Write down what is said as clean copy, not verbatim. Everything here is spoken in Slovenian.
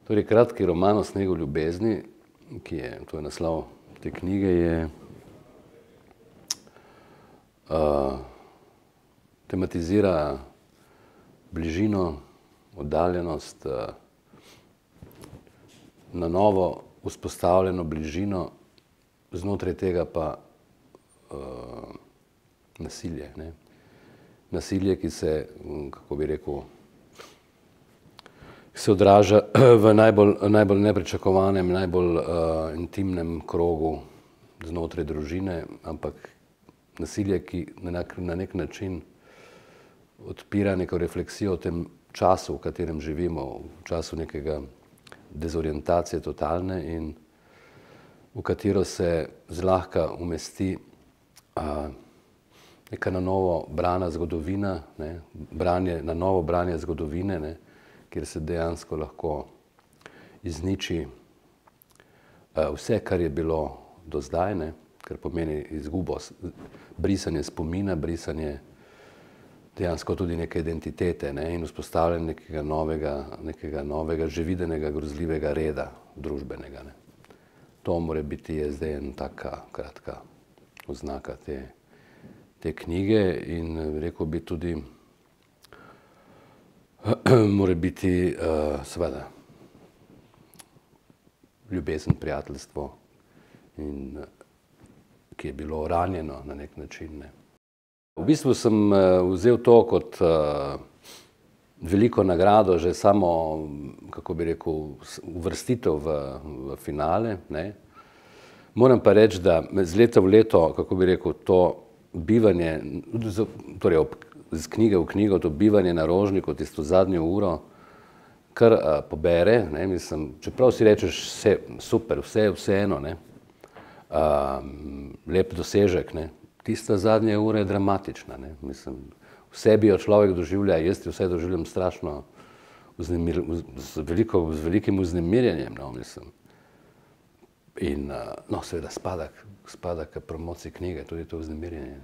Torej, kratki roman o snegu ljubezni, to je naslov te knjige, tematizira bližino, oddaljenost, na novo vzpostavljeno bližino, znotraj tega pa nasilje. Nasilje, ki se, kako bi rekel, se odraža v najbolj nepričakovanem, najbolj intimnem krogu znotraj družine, ampak nasilje, ki na nek način odpira neko refleksijo o tem času, v katerem živimo, v času nekega dezorientacije totalne in v katero se zlahka umesti neka na novo brana zgodovina, na novo branje zgodovine, kjer se dejansko lahko izniči vse, kar je bilo do zdaj, kar pomeni izgubo, brisanje spomina, brisanje dejansko tudi neke identitete in vzpostavljanje nekega novega, že videnega, grozljivega reda družbenega. To mora biti zdaj ena taka kratka oznaka te knjige in rekel bi tudi, mora biti seveda ljubezen, prijateljstvo, ki je bilo ranjeno na nek način. V bistvu sem vzel to kot veliko nagrado, že samo, kako bi rekel, uvrstitev v finale. Moram pa reči, da z leta v leto, kako bi rekel, to bivanje, torej iz knjige v knjigo, to bivanje na Rožniku, tisto zadnjo uro, kar pobere, mislim, čeprav si rečeš vse super, vseeno, lep dosežek, tista zadnja ura je dramatična, mislim, vse bi jo človek doživlja, jaz ti vse doživljam strašno z velikim vznemirjenjem, mislim. In seveda spada k promociji knjige tudi to vznemirjenje.